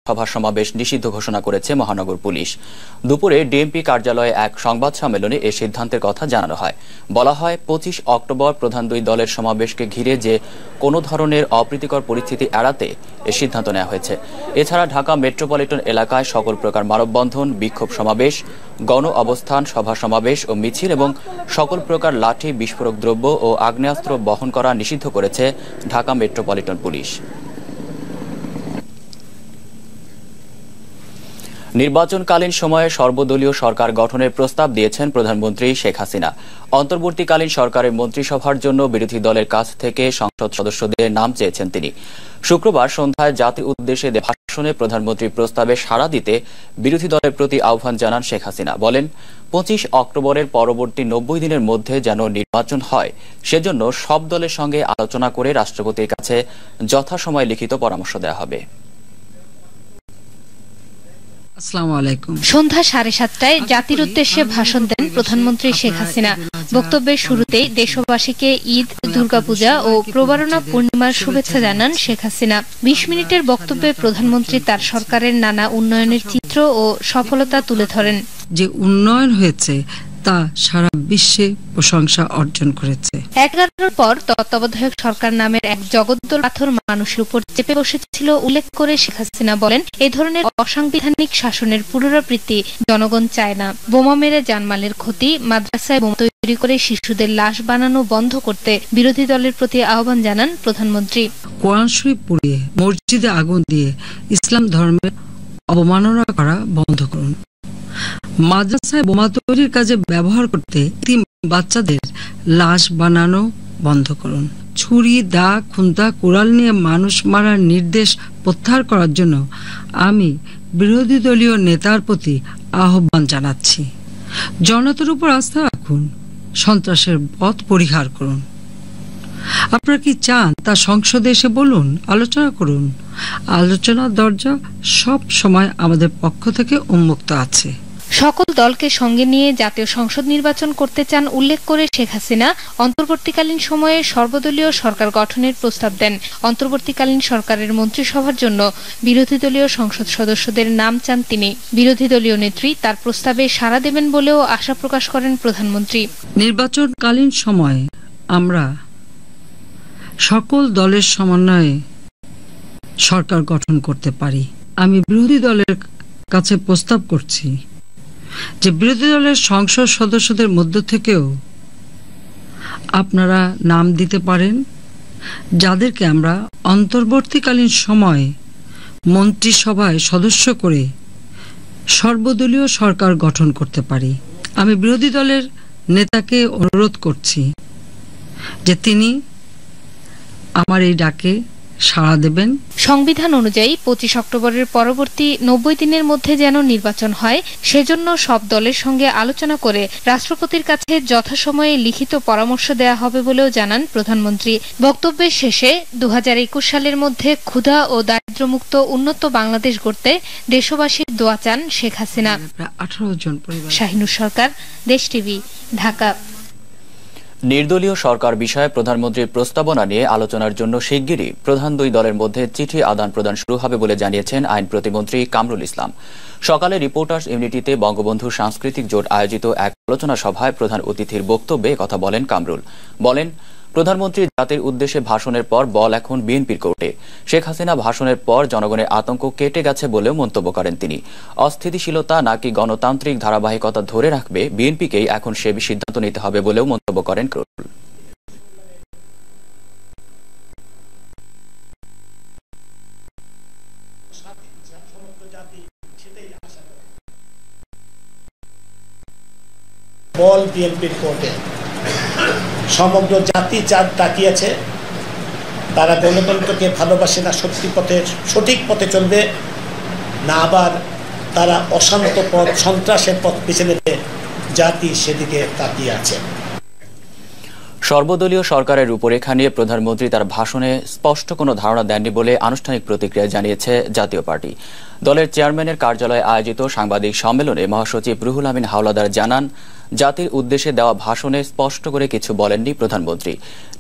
সভা সমাবেশ নিষিদ্ধ ঘোষণা করেছে মহানগর পুলিশ। দুপুরে ডিএমপি কার্যালয়ে এক সংবাদ সম্মেলনে এই সিদ্ধান্তের কথা জানানো হয়। বলা হয় 25 অক্টোবর প্রধান দুই দলের সমাবেশকে ঘিরে যে কোনো ধরনের অপ্রীতিকর পরিস্থিতি এড়াতে এই সিদ্ধান্ত নেওয়া হয়েছে। এছাড়া ঢাকা মেট্রোপলিটন এলাকায় সকল প্রকার মানববন্ধন, বিক্ষোভ সমাবেশ, গণ অবস্থান, সভা সমাবেশ ও মিছিল এবং সকল প্রকার লাঠি, বিস্ফোরক দ্রব্য ও আগ্নেয়াস্ত্র বহন করা নিষিদ্ধ করেছে ঢাকা মেট্রোপলিটন পুলিশ। নির্বাচনকালীন সময়ে সর্বদলীয় সরকার গঠনের প্রস্তাব দিয়েছেন প্রধানমন্ত্রী শেখ হাসিনা। অন্তর্বর্তীকালীন সরকারের মন্ত্রিসভার জন্য বিরোধী দলের কাছ থেকে সংসদ সদস্যদের নাম চেয়েছেন তিনি। শুক্রবার সন্ধ্যায় জাতির উদ্দেশ্যে ভাষণে প্রধানমন্ত্রীর প্রস্তাবে সাড়া দিতে বিরোধী দলের প্রতি আহ্বান জানান শেখ হাসিনা। বলেন, 25 অক্টোবরের পরবর্তী 90 দিনের মধ্যে যেন নির্বাচন হয়, সেজন্য সব দলের সঙ্গে আলোচনা করে রাষ্ট্রপতির কাছে যথাসময়ে লিখিত পরামর্শ দেওয়া হবে। সন্ধ্যা 7:30টায় জাতির উদ্দেশ্যে ভাষণ দেন প্রধানমন্ত্রী শেখ হাসিনা। বক্তব্যের শুরুতেই দেশবাসীকে ঈদ, দুর্গাপূজা ও প্রবারণা পূর্ণিমার শুভেচ্ছা জানান শেখ হাসিনা। 20 মিনিটের বক্তব্যে প্রধানমন্ত্রী তার সরকারের নানা উন্নয়নের চিত্র ও সফলতা তুলে ধরেন। যে উন্নয়ন হয়েছে তা সারা বিশ্বে প্রশংসা অর্জন করেছে। 11-র পর তত্ত্বাবধায়ক সরকার নামের এক জগদ্দল পাথর মানুষের উপর চেপে বসেছিল উল্লেখ করে শেখ হাসিনা বলেন, এই ধরনের অসাংবিধানিক শাসনের পুনরাবৃত্তি জনগণ চায় না। বোমা মেরে জানমালের ক্ষতি, মাদ্রাসায় বোমা তৈরি করে শিশুদের লাশ বানানো বন্ধ করতে বিরোধী দলের প্রতি আহ্বান জানান প্রধানমন্ত্রী। কোরআন শরীফ পুড়িয়ে, মসজিদে আগুন দিয়ে ইসলাম ধর্মের অবমাননা করা বন্ধ করুন। মাদ্রাসায় বোমা তৈরির কাজে ব্যবহার করতে বাচ্চাদের লাশ বানানো বন্ধ করুন। ছুরি, দা, খুন্তা, কুড়াল নিয়ে মানুষ মারার নির্দেশ প্রত্যাহার করার জন্য আমি বিরোধী দলীয় নেতার প্রতি আহ্বান জানাচ্ছি। জনতার উপর আস্থা রাখুন, সন্ত্রাসের পথ পরিহার করুন। আপনারা কি চান তা সংসদে এসে বলুন, আলোচনা করুন। আলোচনার দরজা সব সময় আমাদের পক্ষ থেকে উন্মুক্ত আছে। সকল দলকে সঙ্গে নিয়ে জাতীয় সংসদ নির্বাচন করতে চান উল্লেখ করে শেখ হাসিনা অন্তর্বর্তীকালীন সময়ে সর্বদলীয় সরকার গঠনের প্রস্তাব দেন। অন্তর্বর্তীকালীন সরকারের মন্ত্রিসভার জন্য বিরোধী দলীয় সংসদ সদস্যদের নাম চান তিনি। বিরোধী দলীয় নেত্রী তার প্রস্তাবে সাড়া দেবেন বলেও আশা প্রকাশ করেন প্রধানমন্ত্রী। নির্বাচনকালীন সময়ে আমরা সকল দলের সমন্বয়ে সরকার গঠন করতে পারি। আমি বিরোধী দলের কাছে প্রস্তাব করছি যে বিরোধী দলের সংসদ সদস্যদের মধ্য থেকেও আপনারা নাম দিতে পারেন, যাদেরকে আমরা অন্তর্বর্তীকালীন সময়ে মন্ত্রিসভায় সদস্য করে সর্বদলীয় সরকার গঠন করতে পারি। আমি বিরোধী দলের নেতাকে অনুরোধ করছি যে তিনি আমার এই ডাকে সাড়া দেবেন। সংবিধান অনুযায়ী 25 অক্টোবরের পরবর্তী 90 দিনের মধ্যে যেন নির্বাচন হয়, সেজন্য সব দলের সঙ্গে আলোচনা করে রাষ্ট্রপতির কাছে যথাসময়ে লিখিত পরামর্শ দেয়া হবে বলেও জানান প্রধানমন্ত্রী। বক্তব্যের শেষে 2021 সালের মধ্যে ক্ষুধা ও দারিদ্র্যমুক্ত উন্নত বাংলাদেশ গড়তে দেশবাসীর দোয়া চান শেখ হাসিনা। 18 জন পরিবার। শাহিনুর সরকার, দেশ টিভি, ঢাকা। নির্দলীয় সরকার বিষয়ে প্রধানমন্ত্রীর প্রস্তাবনা নিয়ে আলোচনার জন্য শিগগিরই প্রধান দুই দলের মধ্যে চিঠি আদান প্রদান শুরু হবে বলে জানিয়েছেন আইন প্রতিমন্ত্রী কামরুল ইসলাম। সকালে রিপোর্টার্স ইউনিটিতে বঙ্গবন্ধু সাংস্কৃতিক জোট আয়োজিত এক আলোচনা সভায় প্রধান অতিথির বক্তব্যে কথা বলেন কামরুল। বলেন, প্রধানমন্ত্রী জাতির উদ্দেশ্যে ভাষণের পর বল এখন বিএনপির কোর্টে। শেখ হাসিনা ভাষণের পর জনগণের আতঙ্ক কেটে গেছে বলেও মন্তব্য করেন তিনি। অস্থিতিশীলতা নাকি গণতান্ত্রিক ধারাবাহিকতা ধরে রাখবে, বিএনপিকেই এখন সে সিদ্ধান্ত নিতে হবে বলেও মন্তব্য করেন কামরুল। বল বিএনপির কোর্টে। সমগ্র জাতি চাঁদ তাকিয়েছে, তারা গণতন্ত্রকে ভালোবাসে না, সঠিক পথে চলবে না, আবার তারা অশান্ত পথ, সন্ত্রাসের পথ বেছে নেবে, জাতি সেদিকে তাকিয়ে আছে। সর্বদলীয় সরকারের রূপরেখা নিয়ে প্রধানমন্ত্রী তার ভাষণে স্পষ্ট কোনো ধারণা দেননি বলে আনুষ্ঠানিক প্রতিক্রিয়া জানিয়েছে জাতীয় পার্টি। দলের চেয়ারম্যানের কার্যালয়ে আয়োজিত সাংবাদিক সম্মেলনে মহাসচিব রুহুল আমিন হাওলাদার জানান, জাতির উদ্দেশ্যে দেওয়া ভাষণে স্পষ্ট করে কিছু বলেননি প্রধানমন্ত্রী।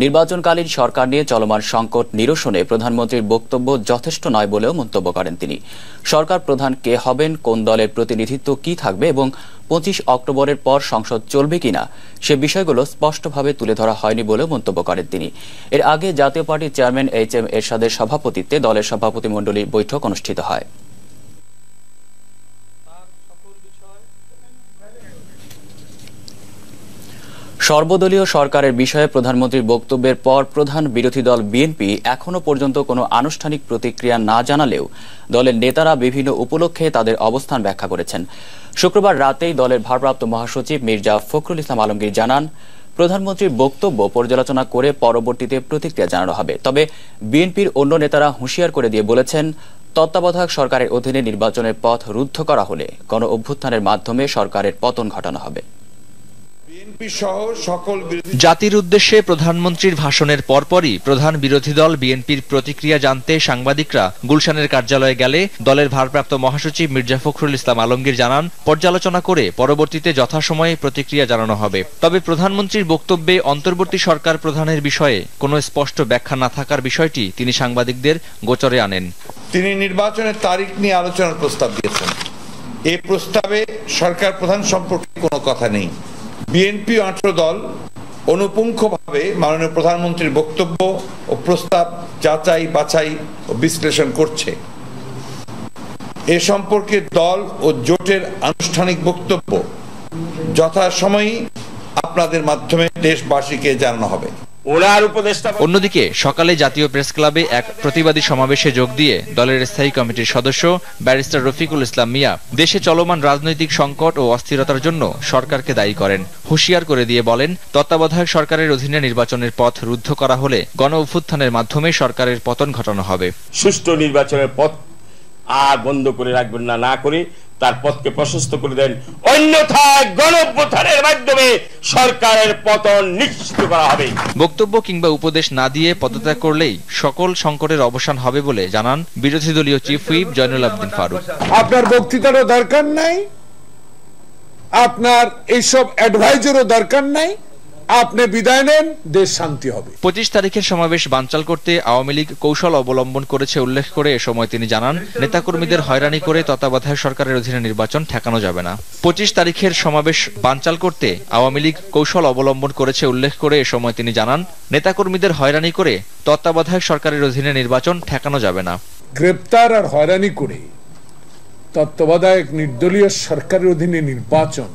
নির্বাচনকালীন সরকার নিয়ে চলমান সংকট নিরসনে প্রধানমন্ত্রীর বক্তব্য যথেষ্ট নয় বলেও মন্তব্য করেন তিনি। সরকার প্রধান কে হবেন, কোন দলের প্রতিনিধিত্ব কি থাকবে এবং 25 অক্টোবরের পর সংসদ চলবে কিনা সে বিষয়গুলো স্পষ্টভাবে তুলে ধরা হয়নি বলেও মন্তব্য করেন তিনি। এর আগে জাতীয় পার্টির চেয়ারম্যান HM এরশাদের সভাপতিত্বে দলের সভাপতিমণ্ডলীর বৈঠক অনুষ্ঠিত হয়। সর্বদলীয় সরকারের বিষয়ে প্রধানমন্ত্রীর বক্তব্যের পর প্রধান বিরোধী দল বিএনপি এখনো পর্যন্ত কোনো আনুষ্ঠানিক প্রতিক্রিয়া না জানালেও দলের নেতারা বিভিন্ন উপলক্ষে তাদের অবস্থান ব্যাখ্যা করেছেন। শুক্রবার রাতেই দলের ভারপ্রাপ্ত মহাসচিব মির্জা ফখরুল ইসলাম আলমগীর জানান, প্রধানমন্ত্রীর বক্তব্য পর্যালোচনা করে পরবর্তীতে প্রতিক্রিয়া জানানো হবে। তবে বিএনপির অন্য নেতারা হুঁশিয়ার করে দিয়ে বলেছেন, তত্ত্বাবধায়ক সরকারের অধীনে নির্বাচনের পথ রুদ্ধ করা হলে গণ অভ্যুত্থানের মাধ্যমে সরকারের পতন ঘটানো হবে। জাতির উদ্দেশ্যে প্রধানমন্ত্রীর ভাষণের পরপরই প্রধান বিরোধী দল বিএনপির প্রতিক্রিয়া জানতে সাংবাদিকরা গুলশানের কার্যালয়ে গেলে দলের ভারপ্রাপ্ত মহাসচিব মির্জা ফখরুল ইসলাম আলমগীর জানান, পর্যালোচনা করে পরবর্তীতে যথাসময়ে প্রতিক্রিয়া জানানো হবে। তবে প্রধানমন্ত্রীর বক্তব্যে অন্তর্বর্তী সরকার প্রধানের বিষয়ে কোনো স্পষ্ট ব্যাখ্যা না থাকার বিষয়টি তিনি সাংবাদিকদের গোচরে আনেন। তিনি নির্বাচনের তারিখ নিয়ে আলোচনার প্রস্তাব দিয়েছেন। এই প্রস্তাবে সরকার প্রধান সম্পর্কে কোনো কথা নেই। বিএনপি 18 দল অনুপুঙ্খভাবে মাননীয় প্রধানমন্ত্রীর বক্তব্য ও প্রস্তাব যাচাই বাছাই ও বিশ্লেষণ করছে। এ সম্পর্কে দল ও জোটের আনুষ্ঠানিক বক্তব্য যথাসময়ে আপনাদের মাধ্যমে দেশবাসীকে জানানো হবে। অন্যদিকে সকালে জাতীয় প্রেস ক্লাবে এক প্রতিবাদী সমাবেশে যোগ দিয়ে দলের স্থায়ী কমিটির সদস্য ব্যারিস্টার রফিকুল ইসলাম মিয়া দেশে চলমান রাজনৈতিক সংকট ও অস্থিরতার জন্য সরকারকে দায়ী করেন। হুঁশিয়ার করে দিয়ে বলেন, তত্ত্বাবধায়ক সরকারের অধীনে নির্বাচনের পথ রুদ্ধ করা হলে গণ অভ্যুত্থানের মাধ্যমে সরকারের পতন ঘটানো হবে। সুষ্ঠু নির্বাচনের পথ আর বন্ধ করে রাখবেন না, না করে তার পথকে প্রশস্ত করে দেন, অন্যথায় গণ অভ্যুত্থানের মাধ্যমে সরকারের পতন নিশ্চিত করা হবে। বক্তব্য কিংবা উপদেশ না দিয়ে পদত্যাগ করলেই সকল সংকটের অবসান হবে বলে জানান বিরোধী দলীয় চিফ হুইপ জয়নুল আবেদিন ফারুক। আপনার বক্তৃতারও দরকার নাই, আপনার এইসব অ্যাডভাইজারও দরকার নাই, আপনি বিদায় নেন, দেশ শান্তি হবে। 25 তারিখের সমাবেশ বানচাল করতে আওয়ামী লীগ কৌশল অবলম্বন করেছে উল্লেখ করে এ সময় তিনি জানান, নেতাকর্মীদের হয়রানি করে তত্ত্বাবধায়ক সরকারের অধীনে নির্বাচন ঠেকানো যাবে না। 25 তারিখের সমাবেশ বানচাল করতে আওয়ামী লীগ কৌশল অবলম্বন করেছে উল্লেখ করে এ সময় তিনি জানান, নেতাকর্মীদের হয়রানি করে তত্ত্বাবধায়ক সরকারের অধীনে নির্বাচন ঠেকানো যাবে না। গ্রেপ্তার আর হয়রানি করে তত্ত্বাবধায়ক নির্দলীয় সরকারের অধীনে নির্বাচন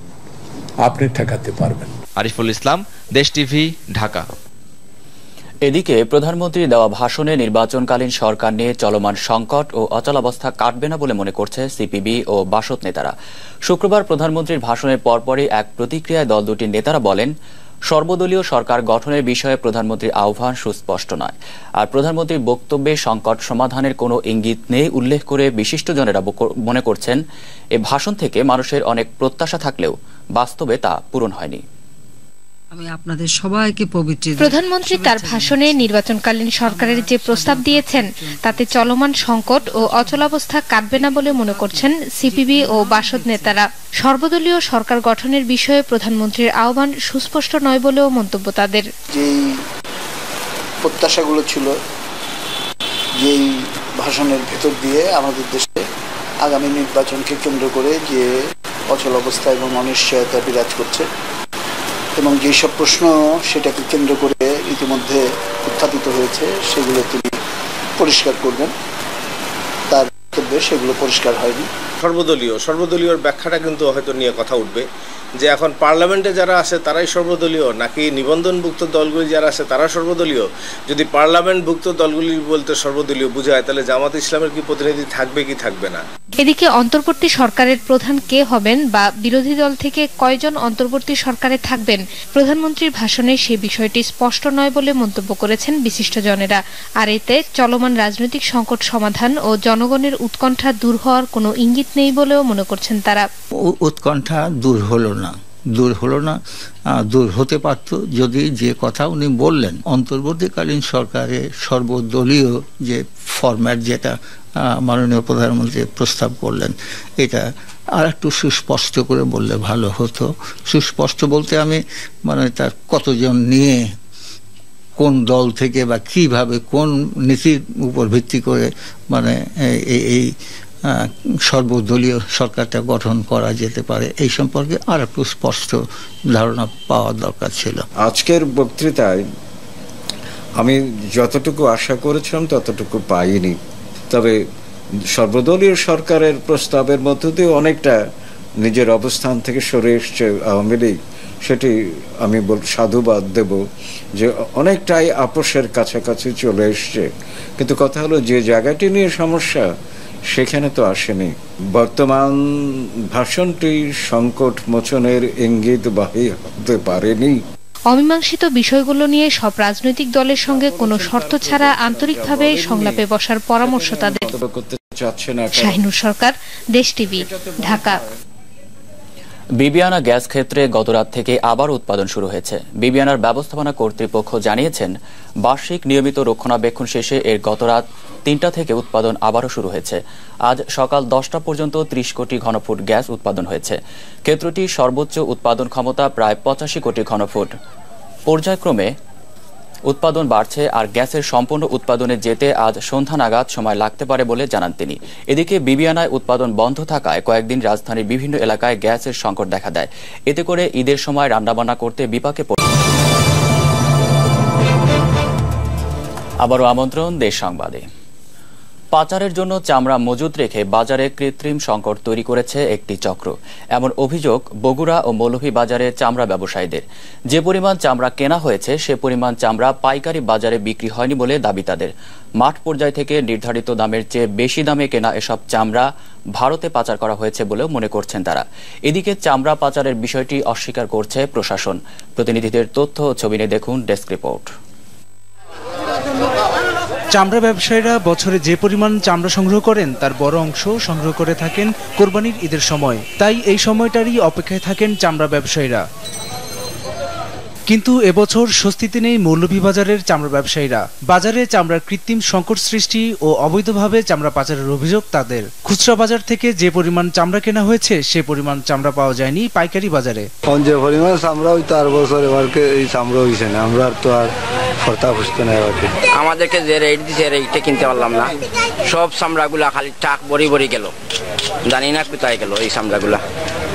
আপনি ঠেকাতে পারবেন। আরিফুল ইসলাম, দেশ টিভি, ঢাকা। এদিকে প্রধানমন্ত্রী দেওয়া ভাষণে নির্বাচনকালীন সরকার নিয়ে চলমান সংকট ও অচলাবস্থা কাটবে না বলে মনে করছে সিপিবি ও বাসদ নেতারা। শুক্রবার প্রধানমন্ত্রীর ভাষণের পরপরই এক প্রতিক্রিয়ায় দল দুটির নেতারা বলেন, সর্বদলীয় সরকার গঠনের বিষয়ে প্রধানমন্ত্রীর আহ্বান সুস্পষ্ট নয়। আর প্রধানমন্ত্রীর বক্তব্যে সংকট সমাধানের কোনো ইঙ্গিত নেই উল্লেখ করে বিশিষ্টজনেরা মনে করছেন, এ ভাষণ থেকে মানুষের অনেক প্রত্যাশা থাকলেও বাস্তবে তা পূরণ হয়নি। আমি আপনাদের সবাইকে পবিত্র। প্রধানমন্ত্রী তার ভাষণে নির্বাচনকালীন সরকারের যে প্রস্তাব দিয়েছেন তাতে চলমান সংকট ও অচলাবস্থা কাটবে না বলে মনে করছেন সিপিবি ও বাসদ নেতারা। সর্বদলীয় সরকার গঠনের বিষয়ে প্রধানমন্ত্রীর আহ্বান সুস্পষ্ট নয় বলেও মন্তব্য তাদের। যেই প্রত্যাশাগুলো ছিল, যেই ভাষণের ভেতর দিয়ে আমাদের দেশে আগামী নির্বাচনকে কেন্দ্র করে যে অচলাবস্থা এবং অনিশ্চয়তা বিরাজ করছে এবং যেসব প্রশ্ন সেটাকে কেন্দ্র করে ইতিমধ্যে উত্থাপিত হয়েছে সেগুলো তিনি পরিষ্কার করবেন, তার বক্তব্যে সেগুলো পরিষ্কার হয়নি। সর্বদলীয় ব্যাখ্যাটা কিন্তু হয়তো নিয়ে কথা উঠবে যে এখন পার্লামেন্টে যারা আছে তারাই সর্বদলীয় নাকি নিবন্ধনভুক্ত দলগুলি যারা আছে তারা সর্বদলীয়। যদি পার্লামেন্টভুক্ত দলগুলি বলতে সর্বদলীয় বোঝায় তাহলে জামাত ইসলামের কি প্রতিনিধি থাকবে কি থাকবে না? এদিকে অন্তর্বর্তী সরকারের প্রধান কে হবেন বা বিরোধী দল থেকে কয়জন অন্তর্বর্তী সরকারে থাকবেন, প্রধানমন্ত্রীর ভাষণে সেই বিষয়টি স্পষ্ট নয় বলে মন্তব্য করেছেন বিশিষ্টজনেরা। আর এতে চলমান রাজনৈতিক সংকট সমাধান ও জনগণের উৎকণ্ঠা দূর হওয়ার কোনো ইঙ্গিত নেই বলেও মনে করছেন তারা। উৎকণ্ঠা দূর হলো না, দূর হলো না, দূর হতে পারত যদি যে কথা উনি বললেন অন্তর্বর্তীকালীন সরকারের সর্বদলীয় যে ফরম্যাট যেটা মাননীয় প্রধানমন্ত্রী প্রস্তাব করলেন এটা আর একটু সুস্পষ্ট করে বললে ভালো হতো। সুস্পষ্ট বলতে আমি মানে তার কতজন নিয়ে কোন দল থেকে বা কিভাবে কোন নীতির উপর ভিত্তি করে মানে এই সর্বদলীয় সরকারটা গঠন করা যেতে পারে এই সম্পর্কে আর একটু স্পষ্ট ধারণা পাওয়া দরকার ছিল। আজকের বক্তৃতায় আমি যতটুকু আশা করেছিলাম ততটুকু পাইনি, তবে সর্বদলীয় সরকারের প্রস্তাবের মধ্য দিয়ে অনেকটা নিজের অবস্থান থেকে সরে এসছে আওয়ামী লীগ, সেটি আমি সাধুবাদ দেব যে অনেকটাই আপোষের কাছাকাছি চলে এসছে। কিন্তু কথা হলো যে জায়গাটি নিয়ে সমস্যা সেখানে তো আসেনি। বর্তমান ভাষণটি সংকট মোচনের ইঙ্গিত বাহী হতে পারেনি। অমীমাংসিত বিষয়গুলো নিয়ে সব রাজনৈতিক দলের সঙ্গে কোনো শর্ত ছাড়া আন্তরিকভাবে সংলাপে বসার পরামর্শ তাদের। শাহিনুর সরকার, দেশ টিভি, ঢাকা। বিবিআনা গ্যাস ক্ষেত্রে গতরাত থেকে আবার উৎপাদন শুরু হয়েছে। বিবিআনার ব্যবস্থাপনা কর্তৃপক্ষ জানিয়েছেন বার্ষিক নিয়মিত রক্ষণাবেক্ষণ শেষে এর গতরাত ৩টা থেকে উৎপাদন আবারও শুরু হয়েছে। আজ সকাল 10টা পর্যন্ত 30 কোটি ঘনফুট গ্যাস উৎপাদন হয়েছে। ক্ষেত্রটির সর্বোচ্চ উৎপাদন ক্ষমতা প্রায় 85 কোটি ঘনফুট। পর্যায়ক্রমে উৎপাদন বাড়ছে আর গ্যাসের সম্পূর্ণ উৎপাদনে যেতে আজ সন্ধ্যা নাগাদ সময় লাগতে পারে বলে জানান তিনি। এদিকে বিবিআনায় উৎপাদন বন্ধ থাকায় কয়েকদিন রাজধানীর বিভিন্ন এলাকায় গ্যাসের সংকট দেখা দেয়। এতে করে ঈদের সময় রান্নাবান্না করতে বিপাকে পড়ে। আবারও আমন্ত্রণ দেশ সংবাদে। পাচারের জন্য চামড়া মজুত রেখে বাজারে কৃত্রিম সংকট তৈরি করেছে একটি চক্র। এমন অভিযোগ বগুড়া ও মৌলভীবাজারে চামড়া ব্যবসায়ীদের। যে পরিমাণ চামড়া কেনা হয়েছে সে পরিমাণ চামড়া পাইকারি বাজারে বিক্রি হয়নি বলে দাবি তাদের। মাঠ পর্যায় থেকে নির্ধারিত দামের চেয়ে বেশি দামে কেনা এসব চামড়া ভারতে পাচার করা হয়েছে বলেও মনে করছেন তারা। এদিকে চামড়া পাচারের বিষয়টি অস্বীকার করছে প্রশাসন। প্রতিনিধিদের তথ্য ও ছবি নিয়ে দেখুন ডেস্ক রিপোর্ট। চামড়া ব্যবসায়ীরা বছরে যে পরিমাণ চামড়া সংগ্রহ করেন তার বড় অংশ সংগ্রহ করে থাকেন কোরবানির ঈদের সময়। তাই এই সময়টারই অপেক্ষায় থাকেন চামড়া ব্যবসায়ীরা। কিন্তু এবছর স্বস্তিতে নেই মৌলভীবাজারের চামড়া ব্যবসায়ীরা। বাজারে চামড়ার কৃত্রিম সংকট সৃষ্টি ও অবৈধভাবে চামড়া পাচারের অভিযোগ তাদের। খুচরা বাজার থেকে যে পরিমাণ চামড়া কেনা হয়েছে সে পরিমাণ চামড়া পাওয়া যায়নি পাইকারি বাজারে। যে পরিমাণ চামড়া হইতো আর বছর এবারকে এই চামড়া হয়েছে না, আমরা তো আর ফর্তা বুঝতে না। আমাদেরকে যে রেট দিচ্ছে রেটে কিনতে পারলাম না। সব চামড়াগুলা খালি টাক বড়ি বড়ি গেল, জানি না কোথায় গেল এই চামড়াগুলা।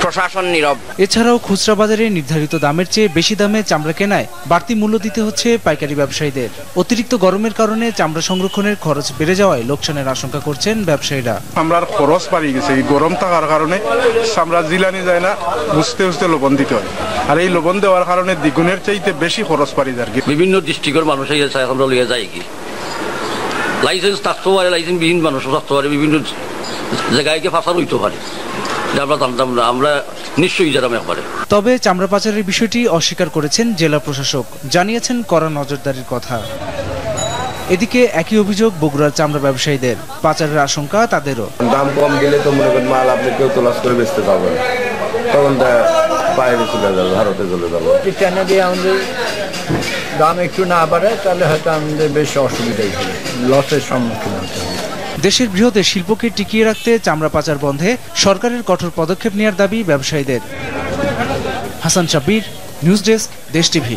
প্রশাসন নীরব। এছাড়াও খুচরা বাজারে নির্ধারিত দামের চেয়ে বেশি দামে চামড়া কেনায় বাড়তি মূল্য দিতে হচ্ছে পাইকারি ব্যবসায়ীদের। অতিরিক্ত গরমের কারণে চামড়া সংরক্ষণের খরচ বেড়ে যাওয়ায় লোকসানের আশঙ্কা করছেন ব্যবসায়ীরা। চামড়ার খরচ বাড়িয়ে গেছে, এই গরম থাকার কারণে চামড়া জিলানি যায় না, বুঝতে বুঝতে লবণ দিতে হয়। আর এই লবণ দেওয়ার কারণে দ্বিগুণের চাইতে বেশি খরচ বাড়ি যায়। বিভিন্ন ডিস্ট্রিক্টের মানুষ আমরা লিয়ে যায় কি লাইসেন্স থাকতে পারে, লাইসেন্স বিহীন মানুষ থাকতে পারে, বিভিন্ন জায়গায় ফাঁসার হইতে পারে। আমরা জানতাম না, আমরা নিশ্চয়ই জানাম একবারে। তবে চামড়া পাচারের বিষয়টি অস্বীকার করেছেন জেলা প্রশাসক, জানিয়েছেন কড়া নজরদারির কথা। এদিকে একই অভিযোগ বগুড়ার চামড়া ব্যবসায়ীদের। পাচারের আশঙ্কা তাদেরও। দাম কম গেলে তো মনে করেন মাল আপনি কেউ তোলাস করে বেচতে পারবেন, তখন বাইরে চলে যাবে, ভারতে চলে যাবে। আমাদের দাম একটু না বাড়ে তাহলে হয়তো আমাদের বেশ অসুবিধাই হবে, লসের সম্মুখীন হতে হবে। দেশের বৃহৎ শিল্পকে টিকিয়ে রাখতে চামড়া পাচার বন্ধে সরকারের কঠোর পদক্ষেপ নেওয়ার দাবি ব্যবসায়ীদের। হাসান শাব্বির, নিউজ ডেস্ক, দেশ টিভি।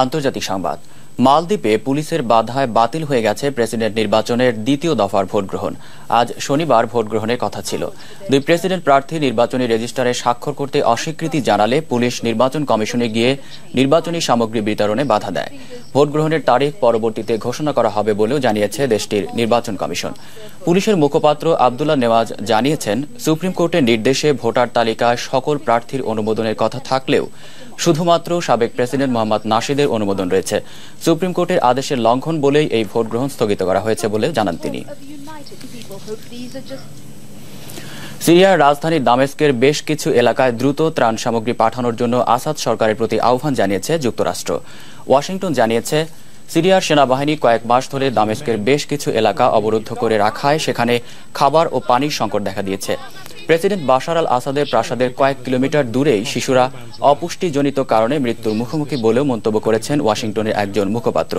আন্তর্জাতিক সংবাদ। মালদ্বীপে পুলিশের বাধায় বাতিল হয়ে গেছে প্রেসিডেন্ট নির্বাচনের দ্বিতীয় দফার ভোট গ্রহণ। আজ শনিবার ভোট গ্রহণের কথা ছিল। দুই প্রেসিডেন্ট প্রার্থী নির্বাচনী রেজিস্টারে স্বাক্ষর করতে অস্বীকৃতি জানালে পুলিশ নির্বাচন কমিশনে গিয়ে নির্বাচনী সামগ্রী বিতরণে বাধা দেয়। ভোট গ্রহণের তারিখ পরবর্তীতে ঘোষণা করা হবে বলেও জানিয়েছে দেশটির নির্বাচন কমিশন। পুলিশের মুখপাত্র আব্দুল্লাহ নেওয়াজ জানিয়েছেন, সুপ্রিম কোর্টের নির্দেশে ভোটার তালিকায় সকল প্রার্থীর অনুমোদনের কথা থাকলেও শুধুমাত্র সাবেক প্রেসিডেন্ট মোহাম্মদ নাশিদের অনুমোদন রয়েছে। সুপ্রিম কোর্টের আদেশের লঙ্ঘন বলেই এই ভোট গ্রহণ স্থগিত করা হয়েছে বলে জানান তিনি। সিরিয়ার রাজধানী দামেস্কের বেশ কিছু এলাকায় দ্রুত ত্রাণ সামগ্রী পাঠানোর জন্য আসাদ সরকারের প্রতি আহ্বান জানিয়েছে যুক্তরাষ্ট্র। ওয়াশিংটন জানিয়েছে, সিরিয়ার সেনাবাহিনী কয়েক মাস ধরে দামেস্কের বেশ কিছু এলাকা অবরুদ্ধ করে রাখায় সেখানে খাবার ও পানির সংকট দেখা দিয়েছে। প্রেসিডেন্ট বাশার আল আসাদের প্রাসাদের কয়েক কিলোমিটার দূরেই শিশুরা অপুষ্টিজনিত কারণে মৃত্যুর মুখোমুখি বলেও মন্তব্য করেছেন ওয়াশিংটনের একজন মুখপাত্র।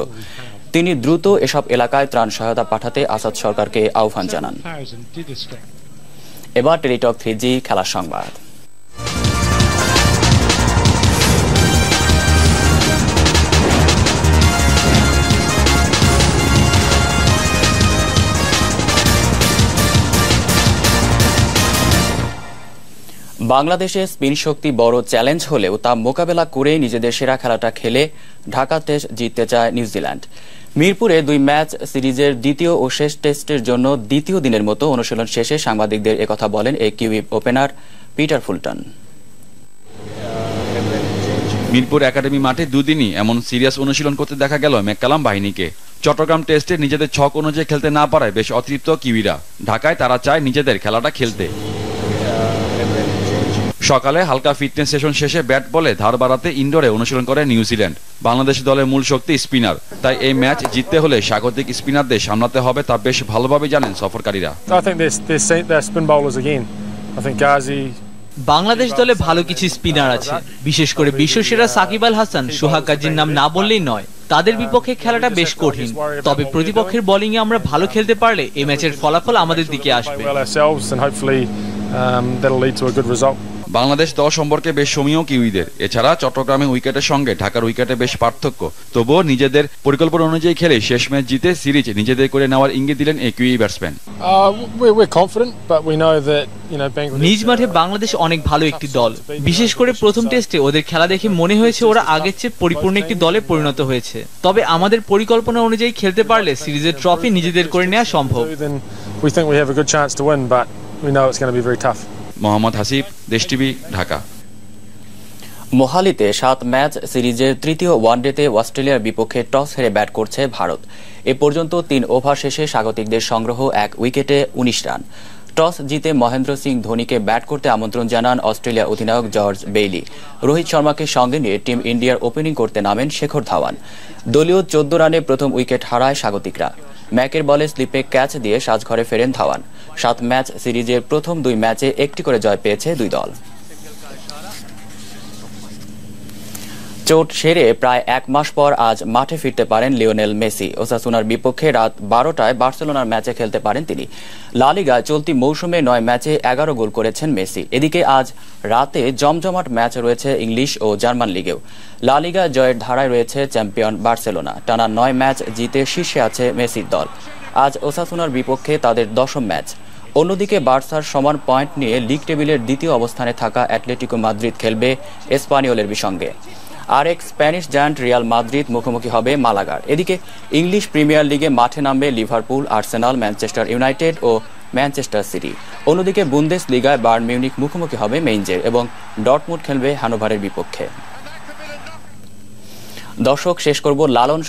তিনি দ্রুত এসব এলাকায় ত্রাণ সহায়তা পাঠাতে আসাদ সরকারকে আহ্বান জানান। এবার টেলিটক 3G খেলার সংবাদ। বাংলাদেশে স্পিন শক্তি বড় চ্যালেঞ্জ হলেও তা মোকাবেলা করে নিজেদের সেরা খেলাটা খেলে ঢাকা টেস্ট জিততে চায় নিউজিল্যান্ড। মিরপুরে 2 ম্যাচ সিরিজের দ্বিতীয় ও শেষ টেস্টের জন্য দ্বিতীয় দিনের মতো অনুশীলন শেষে সাংবাদিকদের একথা বলেন এই kiwi opener Peter Fulton. Mirpur academy মাঠে দুদিনই এমন সিরিয়াস অনুশীলন করতে দেখা গেল ম্যাককালাম বাহিনীকে। চট্টগ্রাম টেস্টে নিজেদের ছক অনুযায়ী খেলতে না পারায় বেশ অতৃপ্ত কিউইরা। ঢাকায় তারা চায় নিজেদের খেলাটা খেলতে। সকালে হালকা ফিটনেস সেশন শেষে ব্যাট বলে ধার বাড়াতে ইনডোরে অনুশীলন করে নিউজিল্যান্ড। বাংলাদেশ দলের মূল শক্তি স্পিনার, তাই এই ম্যাচ জিততে হলে স্বাগতিক স্পিনারদের সামলাতে হবে তা বেশ ভালোভাবে জানেন সফরকারীরা। বাংলাদেশ দলে ভালো কিছু স্পিনার আছে, বিশেষ করে বিশ্বসেরা সাকিব আল হাসান, সোহাগ গাজীর নাম না বললেই নয়। তাদের বিপক্ষে খেলাটা বেশ কঠিন, তবে প্রতিপক্ষের বোলিং এ আমরা ভালো খেলতে পারলে এই ম্যাচের ফলাফল আমাদের দিকে আসবে। বাংলাদেশ দল সম্পর্কে বেশ সমীহ কিউইদের। এছাড়া চট্টগ্রামে উইকেটের সঙ্গে ঢাকার উইকেটে বেশ পার্থক্য, তবুও নিজেদের পরিকল্পনা অনুযায়ী খেলে শেষ ম্যাচ জিতে সিরিজ নিজেদের করে নেওয়ার ইঙ্গিত দিলেন এই কিউই ব্যাটসম্যান। নিজ মাঠে বাংলাদেশ অনেক ভালো একটি দল, বিশেষ করে প্রথম টেস্টে ওদের খেলা দেখে মনে হয়েছে ওরা আগের চেয়ে পরিপূর্ণ একটি দলে পরিণত হয়েছে। তবে আমাদের পরিকল্পনা অনুযায়ী খেলতে পারলে সিরিজের ট্রফি নিজেদের করে নেওয়া সম্ভব। মোহাম্মদ হাসিব, দেশ টিভি, ঢাকা। মোহালিতে 7 ম্যাচ সিরিজের তৃতীয় ওয়ানডেতে অস্ট্রেলিয়ার বিপক্ষে টস হেরে ব্যাট করছে ভারত। এ পর্যন্ত 3 ওভার শেষে স্বাগতিকদের সংগ্রহ 1 উইকেটে 19 রান। টস জিতে মহেন্দ্র সিং ধোনিকে ব্যাট করতে আমন্ত্রণ জানান অস্ট্রেলিয়া অধিনায়ক জর্জ বেইলি। রোহিত শর্মাকে সঙ্গে নিয়ে টিম ইন্ডিয়ার ওপেনিং করতে নামেন শেখর ধাওয়ান। দলীয় 14 রানে প্রথম উইকেট হারায় স্বাগতিকরা। ম্যাকের বলে স্লিপে ক্যাচ দিয়ে সাজঘরে ফেরেন ধাওয়ান। 7 ম্যাচ সিরিজের প্রথম 2 ম্যাচে একটি করে জয় পেয়েছে 2 দল। চোট সেরে প্রায় 1 মাস পর আজ মাঠে ফিরতে পারেন লিওনেল মেসি। ওসাসুনার বিপক্ষে রাত 12টায় বার্সেলোনার ম্যাচে খেলতে পারেন তিনি। লা লিগায় চলতি মৌসুমে 9 ম্যাচে 11 গোল করেছেন মেসি। এদিকে আজ রাতে জমজমাট ম্যাচ রয়েছে ইংলিশ ও জার্মান লিগেও। লা লিগা জয়ের ধারায় রয়েছে চ্যাম্পিয়ন বার্সেলোনা। টানা 9 ম্যাচ জিতে শীর্ষে আছে মেসির দল। আজ ওসাসুনার বিপক্ষে তাদের 10ম ম্যাচ। অন্যদিকে বার্সার সমান পয়েন্ট নিয়ে লিগ টেবিলের দ্বিতীয় অবস্থানে থাকা অ্যাটলেটিকো মাদ্রিদ খেলবে এসপানিওলের বিসঙ্গে। আরেক স্প্যানিশ জায়ান্ট রিয়াল মাদ্রিদ মুখোমুখি হবে মালাগার। এদিকে ইংলিশ প্রিমিয়ার লিগে মাঠে নামবে লিভারপুল, আর্সেনাল, ম্যানচেস্টার ইউনাইটেড ও ম্যানচেস্টার সিটি। অন্যদিকে বুন্দেস লিগায় বায়ার্ন মিউনিখ মুখোমুখি হবে মেইনজের এবং ডর্টমুন্ড খেলবে হ্যানোভারের বিপক্ষে। দর্শক, শেষ করব লালন